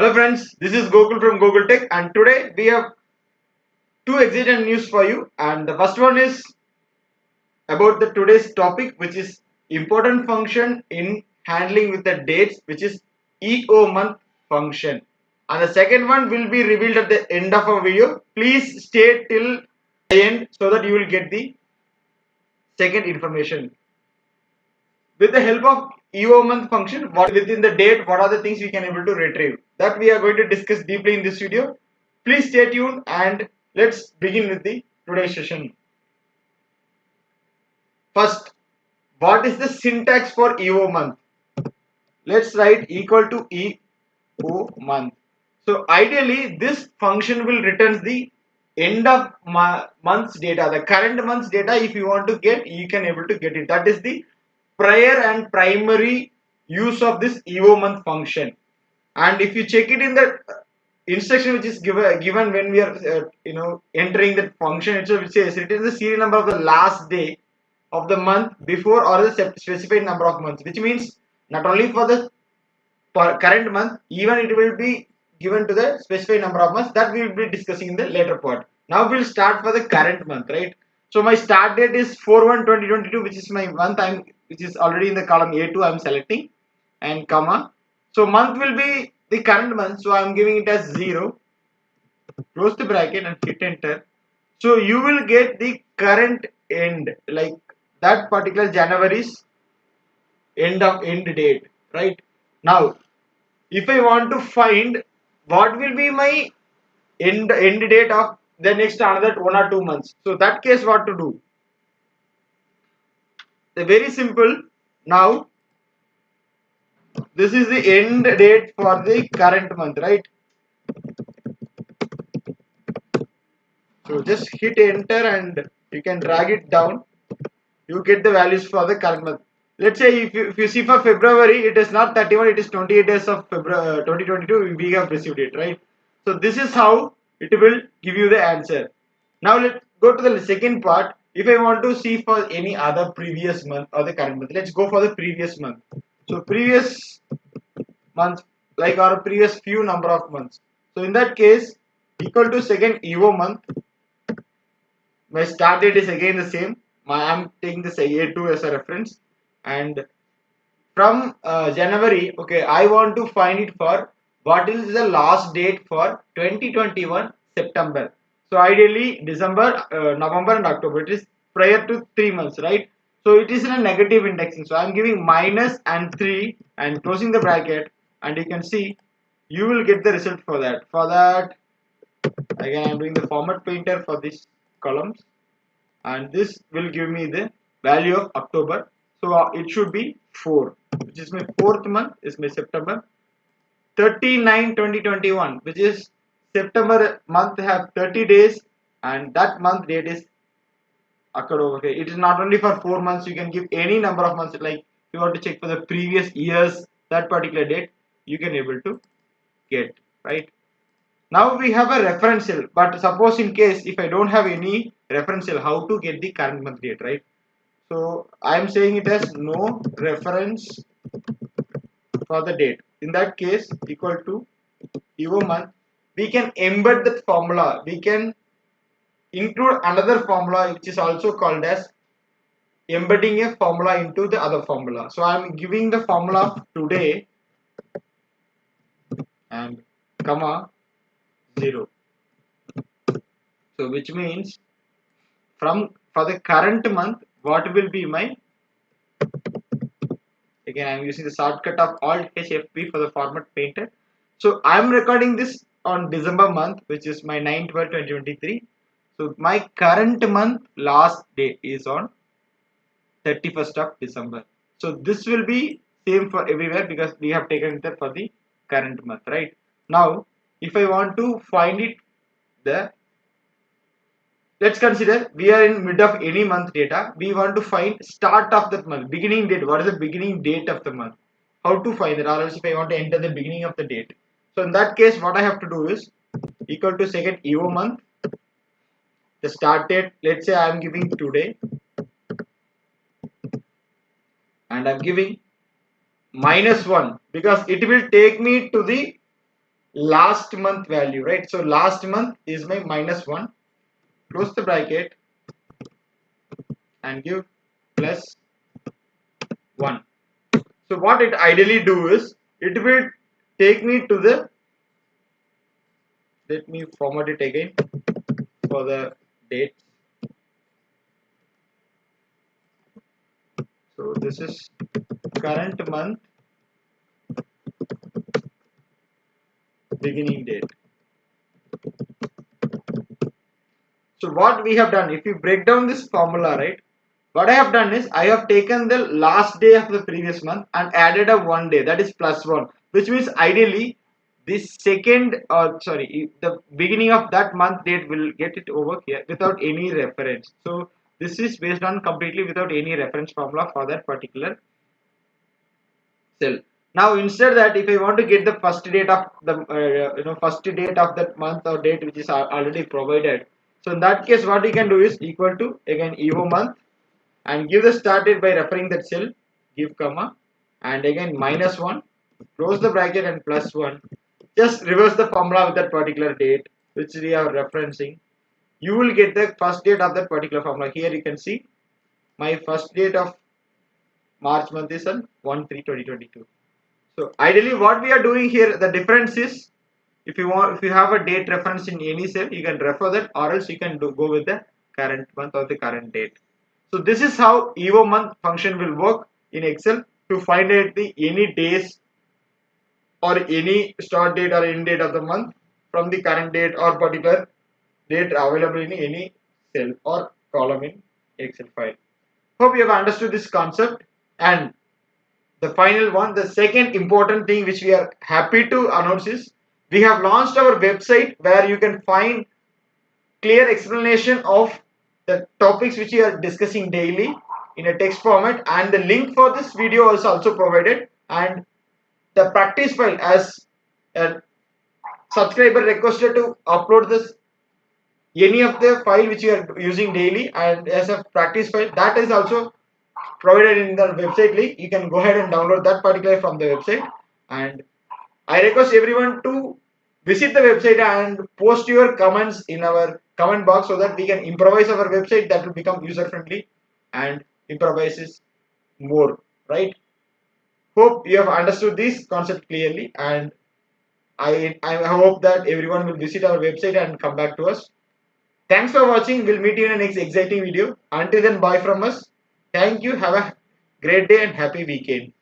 Hello friends, this is Gokul from Gokul Tech, and today we have two exciting news for you. And the first one is about the today's topic, which is important function in handling with the dates, which is EOMONTH function. And the second one will be revealed at the end of our video. Please stay till the end so that you will get the second information. With the help of EOMONTH function, what within the date, what are the things we can able to retrieve? That we are going to discuss deeply in this video. Please stay tuned and let's begin with the today's session. First, what is the syntax for EOMONTH? Let's write equal to EOMONTH. So ideally, this function will return the end of month's data, the current month's data. If you want to get, you can able to get it. That is the prior and primary use of this EOMONTH function. And if you check it in the instruction which is given when we are entering that function itself, it says it is the serial number of the last day of the month before or the specified number of months, which means not only for the current month, even it will be given to the specified number of months that we will be discussing in the later part. Now we'll start for the current month, right? So my start date is 4/1/2022, which is my month, which is already in the column A2. I'm selecting and comma. So month will be the current month, so I'm giving it as 0. Close the bracket and hit enter. So you will get the current end, like that particular January's end date, right? Now if I want to find what will be my end date of the next another 1 or 2 months, so that case what to do? The very simple. Now this is the end date for the current month, right? So just hit enter and you can drag it down. You get the values for the current month. Let's say if you see for February, it is not 31, it is 28 days of February 2022 we have received it, right? So this is how it will give you the answer. Now let's go to the second part. If I want to see for any other previous month or the current month, let's go for the previous month. So previous month, like our previous few number of months. So in that case, equal to second EOMONTH. My start date is again the same. I'm taking this A2 as a reference, and from January, okay, I want to find it for what is the last date for 2021 September. So ideally December, November and October. It is prior to 3 months, right? So it is in a negative indexing. So I'm giving minus and 3 and closing the bracket, and you can see you will get the result for that. For that, again I'm doing the format painter for these columns, and this will give me the value of October. So it should be 4, which is my fourth month, is my September. 39/2021, which is September month have 30 days, and that month date is October. Okay, it is not only for 4 months. You can give any number of months. Like if you want to check for the previous years, that particular date you can able to get, right? Now we have a reference cell, but suppose in case if I don't have any reference cell, how to get the current month date, right? So I am saying it as no reference for the date. In that case, equal to EOMONTH, we can embed that formula. We can include another formula which is also called as embedding a formula into the other formula. So I am giving the formula of today and comma 0. So which means for the current month, what will be my, again I am using the shortcut of Alt HFP for the format painter. So I am recording this on December month, which is my 9/12/2023. So my current month last day is on 31st of December. So this will be same for everywhere because we have taken it for the current month, right? Now if I want to find it the, let's consider we are in mid of any month data. We want to find start of that month, beginning date. What is the beginning date of the month? How to find it? Or else if I want to enter the beginning of the date. So in that case, what I have to do is equal to second EOMONTH. The start date, let's say I am giving today, and I'm giving -1 because it will take me to the last month value, right? So last month is my -1, close the bracket and give +1. So what it ideally do is, it will take me to the, let me format it again for the date. So this is current month beginning date. So what we have done, if you break down this formula, right, what I have done is I have taken the last day of the previous month and added a 1 day, that is +1, which means ideally this second, the beginning of that month date will get it over here without any reference. So this is based on completely without any reference formula for that particular cell. Now instead that, if I want to get the first date of the first date of that month or date which is already provided, so in that case what we can do is equal to again EO month and give the start date by referring that cell, give comma, and again -1, close the bracket and +1. Just reverse the formula with that particular date which we are referencing. You will get the first date of that particular formula. Here you can see my first date of March month is on 1/3/2022. So ideally what we are doing here, the difference is, if you have a date reference in any cell, you can refer that, or else you can go with the current month or the current date. So this is how EO month function will work in Excel to find out the any days or any start date or end date of the month from the current date or particular date available in any cell or column in Excel file. Hope you have understood this concept. And the final one, the second important thing which we are happy to announce is, we have launched our website where you can find clear explanation of the topics which we are discussing daily in a text format, and the link for this video is also provided, and the practice file, as a subscriber requested to upload this any of the file which you are using daily and as a practice file, that is also provided in the website link. You can go ahead and download that particular from the website, and I request everyone to visit the website and post your comments in our comment box so that we can improvise our website that will become user friendly and improvises more, right? Hope you have understood this concept clearly, and I hope that everyone will visit our website and come back to us. Thanks for watching. We'll meet you in the next exciting video. Until then, bye from us. Thank you. Have a great day and happy weekend.